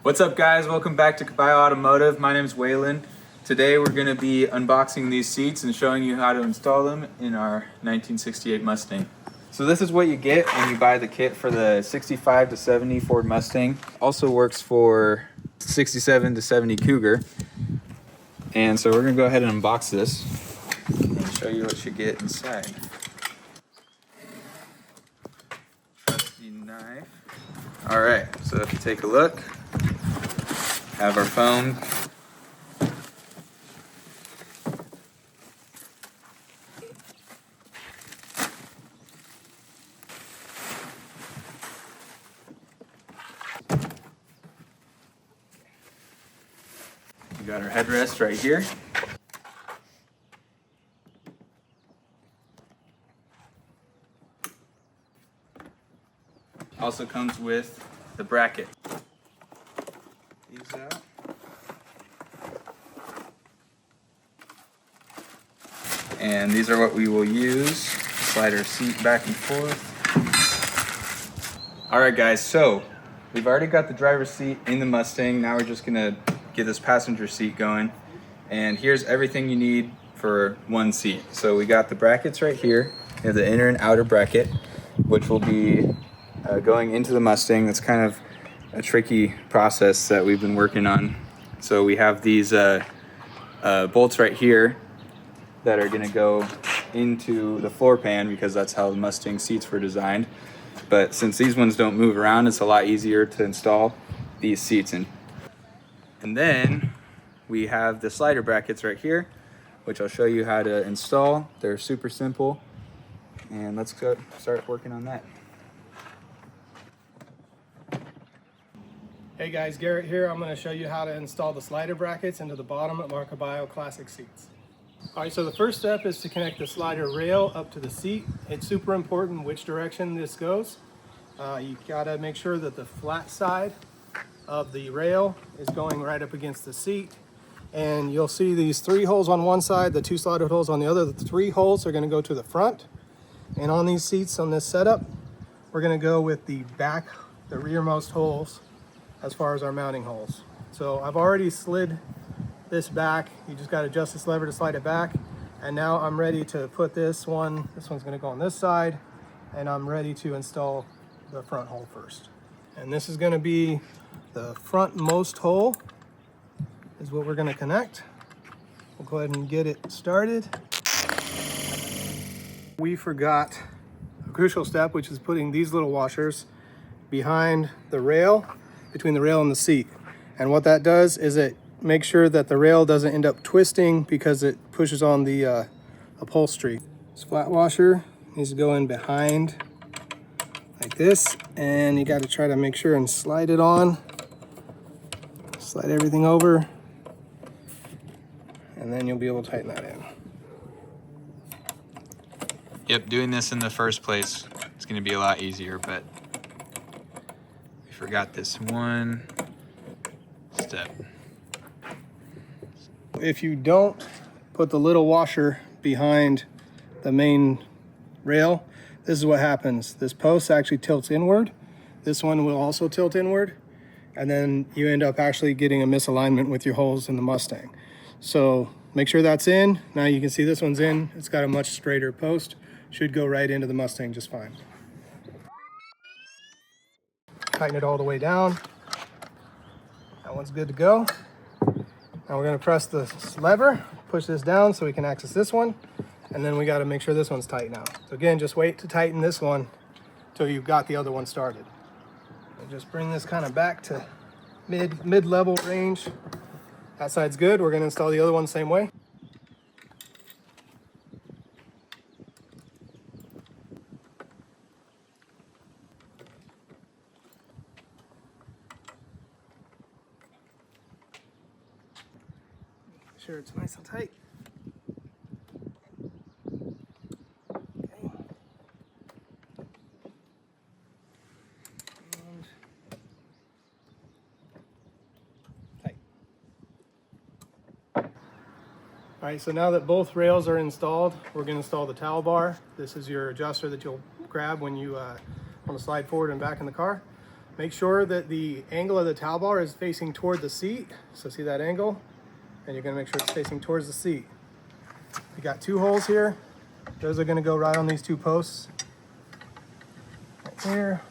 What's up guys, welcome back to Caballo Automotive. My name is Waylon. Today we're going to be unboxing these seats and showing you how to install them in our 1968 Mustang. So this is what you get when you buy the kit for the 65 to 70 Ford Mustang. Also works for 67 to 70 Cougar. And so we're going to go ahead and unbox this and show you what you get inside. Trusty knife. Alright, so if you take a look, have our phone. We got our headrest right here. Also comes with the bracket. These out. And these are what we will use. Slide our seat back and forth. Alright guys, so we've already got the driver's seat in the Mustang. Now we're just gonna get this passenger seat going. And here's everything you need for one seat. So we got the brackets right here. We have the inner and outer bracket, which will be going into the Mustang. That's kind of a tricky process that we've been working on. So we have these bolts right here that are gonna go into the floor pan because that's how the Mustang seats were designed. But since these ones don't move around, it's a lot easier to install these seats in. And then we have the slider brackets right here, which I'll show you how to install. They're super simple. And let's go start working on that. Hey guys, Garrett here. I'm going to show you how to install the slider brackets into the bottom of our Caballo Classic Seats. Alright, so the first step is to connect the slider rail up to the seat. It's super important which direction this goes. You got to make sure that the flat side of the rail is going right up against the seat. And you'll see these 3 holes on one side, the 2 slotted holes on the other. The 3 holes are going to go to the front. And on these seats, on this setup, we're going to go with the back, the rearmost holes as far as our mounting holes. So I've already slid this back. You just got to adjust this lever to slide it back. And now I'm ready to put this one's going to go on this side, and I'm ready to install the front hole first. And this is going to be the frontmost hole is what we're going to connect. We'll go ahead and get it started. We forgot a crucial step, which is putting these little washers behind the rail, between the rail and the seat. And what that does is it makes sure that the rail doesn't end up twisting because it pushes on the upholstery. This flat washer needs to go in behind like this, and you got to try to make sure and slide it on. Slide everything over, and then you'll be able to tighten that in. Yep, doing this in the first place, it's gonna be a lot easier, but we forgot this one step. If you don't put the little washer behind the main rail, this is what happens. This post actually tilts inward. This one will also tilt inward. And then you end up actually getting a misalignment with your holes in the Mustang. So make sure that's in. Now you can see this one's in. It's got a much straighter post. Should go right into the Mustang just fine. Tighten it all the way down. That one's good to go. Now we're going to press the lever, push this down so we can access this one, and then we got to make sure this one's tight now. So again, just wait to tighten this one until you've got the other one started. And just bring this kind of back to mid-level range. That side's good. We're going to install the other one the same way. Sure it's nice and tight. Okay. And tight. All right, so now that both rails are installed, we're going to install the towel bar. This is your adjuster that you'll grab when you want to slide forward and back in the car. Make sure that the angle of the towel bar is facing toward the seat. So see that angle? And you're gonna make sure it's facing towards the seat. You got 2 holes here. Those are gonna go right on these 2 posts. Right here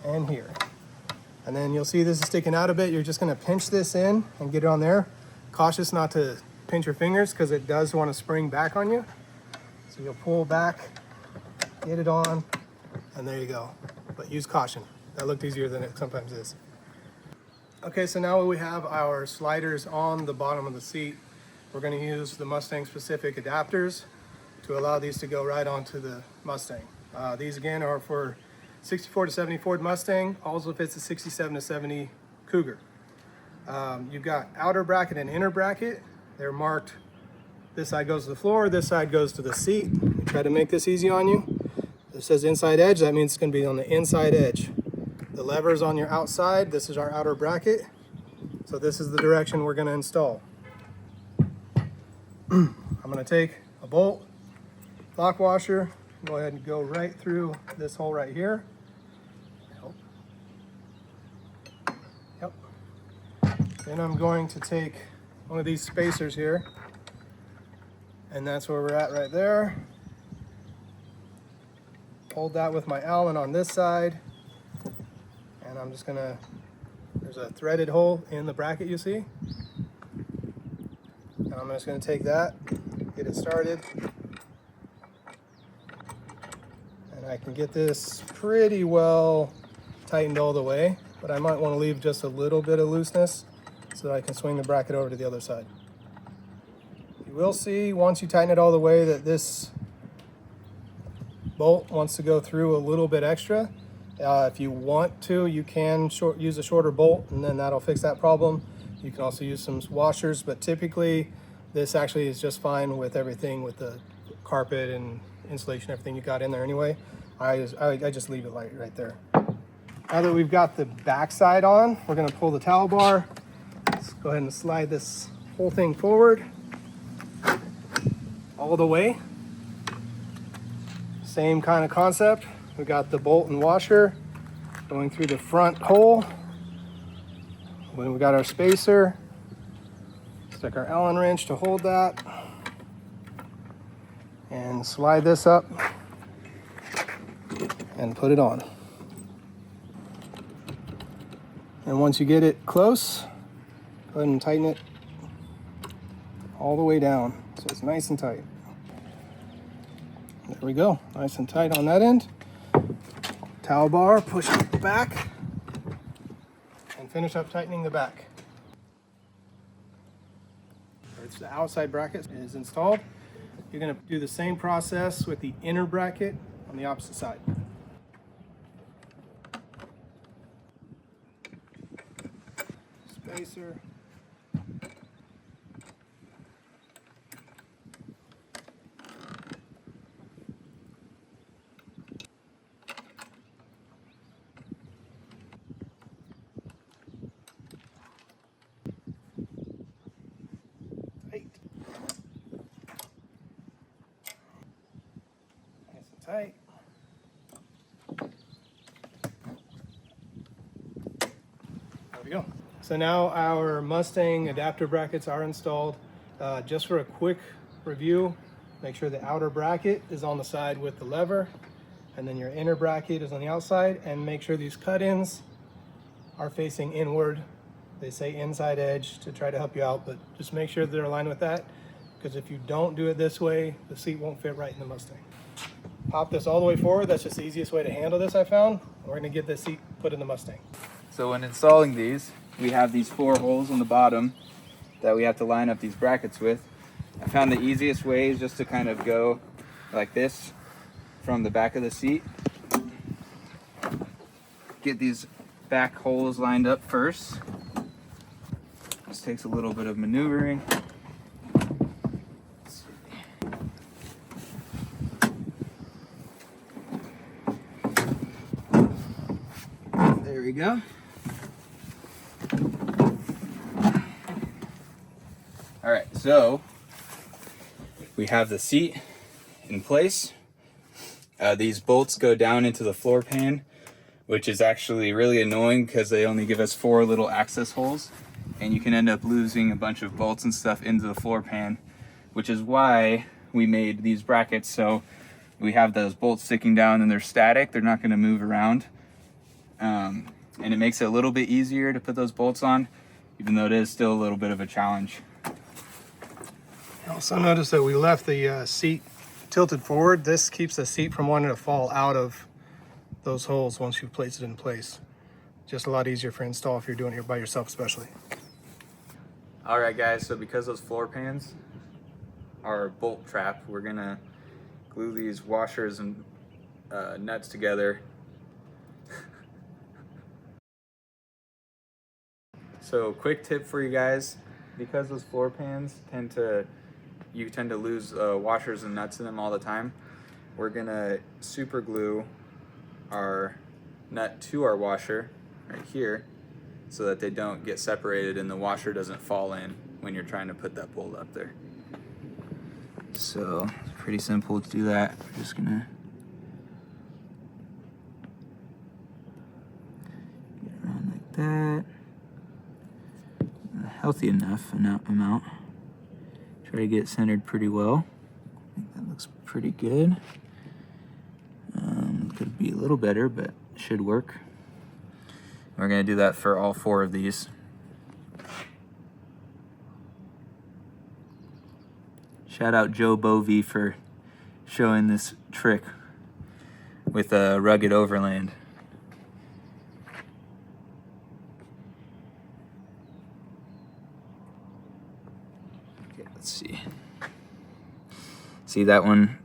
and here. And then you'll see this is sticking out a bit. You're just gonna pinch this in and get it on there. Cautious not to pinch your fingers because it does want to spring back on you. So you'll pull back, get it on, and there you go. But use caution. That looked easier than it sometimes is. Okay, so now we have our sliders on the bottom of the seat. We're going to use the Mustang specific adapters to allow these to go right onto the Mustang. These again are for 64 to 70 Ford Mustang, also fits the 67 to 70 Cougar. You've got outer bracket and inner bracket. They're marked, this side goes to the floor, this side goes to the seat. We try to make this easy on you. It says inside edge, that means it's going to be on the inside edge. The lever's on your outside. This is our outer bracket. So this is the direction we're going to install. I'm going to take a bolt, lock washer, go ahead and go right through this hole right here. Yep. Then I'm going to take one of these spacers here, and that's where we're at right there. Hold that with my Allen on this side, and I'm just gonna, there's a threaded hole in the bracket you see, and I'm just gonna take that, get it started, and I can get this pretty well tightened all the way, but I might want to leave just a little bit of looseness so that I can swing the bracket over to the other side. You will see once you tighten it all the way that this bolt wants to go through a little bit extra. If you want to, you can use a shorter bolt, and then that'll fix that problem. You can also use some washers, but typically this actually is just fine with everything, with the carpet and insulation, everything you got in there anyway. I just leave it right there. Now that we've got the back side on, we're gonna pull the towel bar. Let's go ahead and slide this whole thing forward all the way. Same kind of concept. We got the bolt and washer going through the front hole. Then we got our spacer. Stick our Allen wrench to hold that. And slide this up and put it on. And once you get it close, go ahead and tighten it all the way down so it's nice and tight. There we go, nice and tight on that end. Towel bar, push it back, and finish up tightening the back. It's the outside bracket is installed. You're going to do the same process with the inner bracket on the opposite side. Spacer. Tight. There we go. So now our Mustang adapter brackets are installed. Just for a quick review, make sure the outer bracket is on the side with the lever, and then your inner bracket is on the outside, and make sure these cut-ins are facing inward. They say inside edge to try to help you out, but just make sure they're aligned with that, because if you don't do it this way, the seat won't fit right in the Mustang. Pop this all the way forward. That's just the easiest way to handle this, I found. We're going to get this seat put in the Mustang. So when installing these, we have these 4 holes on the bottom that we have to line up these brackets with. I found the easiest way is just to kind of go like this from the back of the seat. Get these back holes lined up first. This takes a little bit of maneuvering. There we go. All right, so we have the seat in place. These bolts go down into the floor pan which is actually really annoying because they only give us 4 little access holes, and you can end up losing a bunch of bolts and stuff into the floor pan, which is why we made these brackets so we have those bolts sticking down and they're static. They're not going to move around. And it makes it a little bit easier to put those bolts on, even though it is still a little bit of a challenge. Also notice that we left the seat tilted forward. This keeps the seat from wanting to fall out of those holes once you place it in place. Just a lot easier for install if you're doing it by yourself especially. All right guys, so because those floor pans are bolt trap, we're gonna glue these washers and nuts together. So quick tip for you guys, because those floor pans you tend to lose washers and nuts in them all the time, we're gonna super glue our nut to our washer right here so that they don't get separated and the washer doesn't fall in when you're trying to put that bolt up there. So it's pretty simple to do that. We're just gonna get around like that. Healthy enough amount. Try to get it centered pretty well. I think that looks pretty good. Could be a little better, but should work. We're gonna do that for all 4 of these. Shout out Joe Bovey for showing this trick with a rugged overland. Okay, let's see. See that one?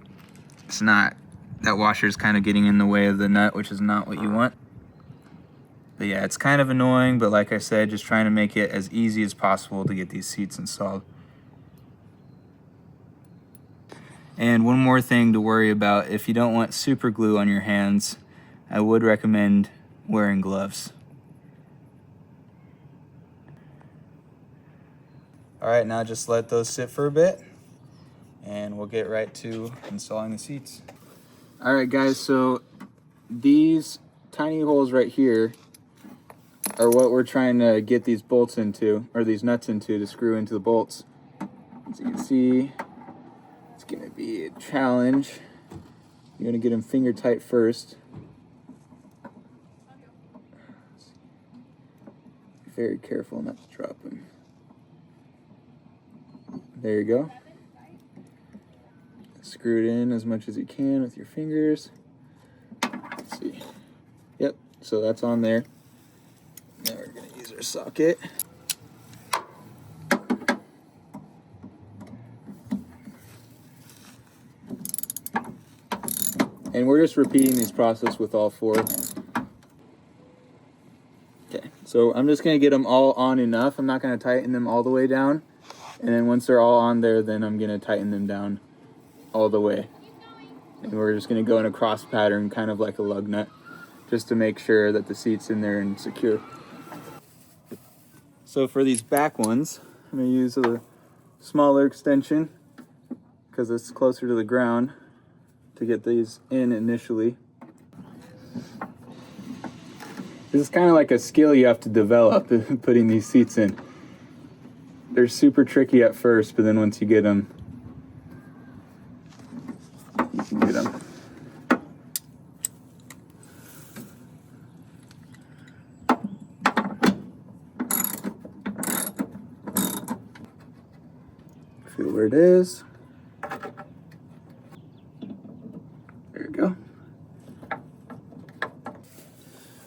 It's not, that washer's kind of getting in the way of the nut, which is not what you want. But yeah, it's kind of annoying, but like I said, just trying to make it as easy as possible to get these seats installed. And one more thing to worry about, if you don't want super glue on your hands, I would recommend wearing gloves. All right, now just let those sit for a bit and we'll get right to installing the seats. All right guys, so these tiny holes right here are what we're trying to get these bolts into, or these nuts into, to screw into the bolts. As you can see, it's gonna be a challenge. You're gonna get them finger tight first. Be very careful not to drop them. There you go. Screw it in as much as you can with your fingers. Let's see. Yep, so that's on there. Now we're gonna use our socket. And we're just repeating this process with all 4. Okay, so I'm just gonna get them all on enough. I'm not gonna tighten them all the way down. And then once they're all on there, then I'm gonna tighten them down all the way. And we're just gonna go in a cross pattern, kind of like a lug nut, just to make sure that the seat's in there and secure. So for these back ones, I'm gonna use a smaller extension because it's closer to the ground to get these in initially. This is kind of like a skill you have to develop, putting these seats in. They're super tricky at first, but then once you get them, you can get them. Feel where it is. There you go.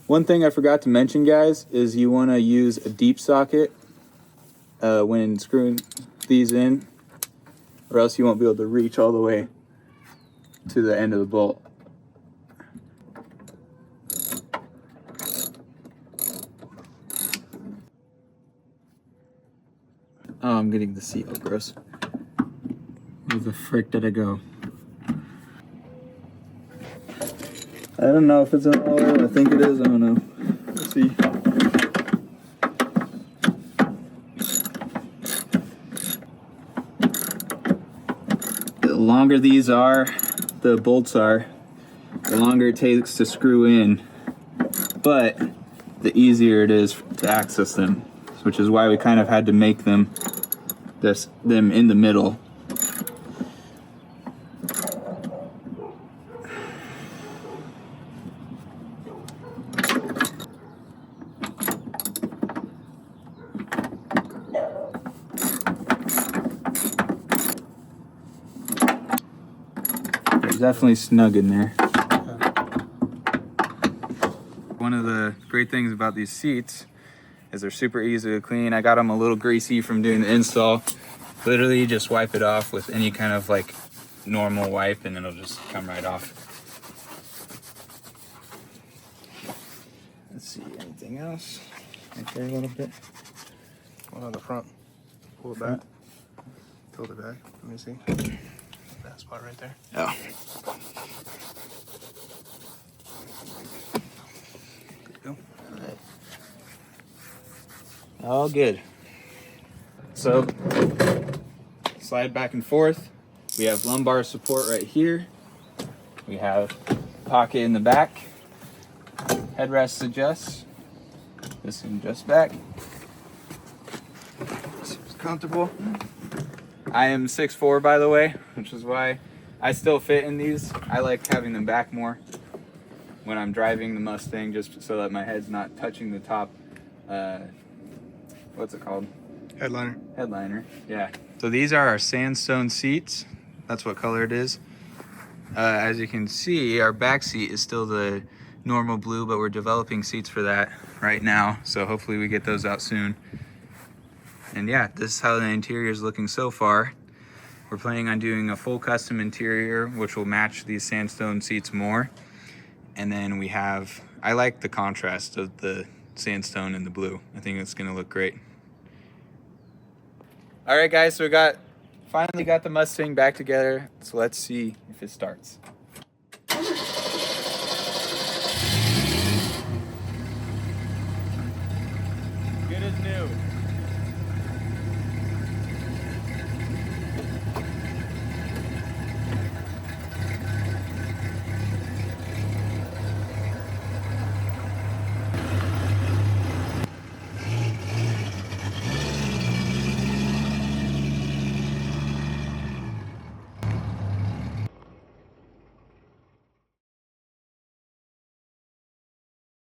One thing I forgot to mention, guys, is you want to use a deep socket when screwing these in, or else you won't be able to reach all the way to the end of the bolt. Oh, I'm getting the seat all gross. Where the frick did it go? I don't know if it's an oil. I think it is. I don't know. Let's see. The longer these are, the bolts are, the longer it takes to screw in. but the easier it is to access them, which is why we kind of had to make them in the middle. It's definitely snug in there. One of the great things about these seats is they're super easy to clean. I got them a little greasy from doing the install. Literally just wipe it off with any kind of like normal wipe and it'll just come right off. Let's see, anything else? Right there a little bit. One on the front. Pull it back. Tilt it back. Let me see. That spot right there. Oh. Go. All good. So, slide back and forth. We have lumbar support right here. We have pocket in the back. Headrest adjusts. This can adjust back. Seems comfortable. I am 6'4", by the way, which is why I still fit in these. I like having them back more when I'm driving the Mustang, just so that my head's not touching the top, what's it called? Headliner. Headliner, yeah. So these are our sandstone seats. That's what color it is. As you can see, our back seat is still the normal blue, but we're developing seats for that right now. So hopefully we get those out soon. And yeah, this is how the interior is looking so far. We're planning on doing a full custom interior, which will match these sandstone seats more. And then we have, I like the contrast of the sandstone and the blue. I think it's gonna look great. All right guys, so finally got the Mustang back together. So let's see if it starts.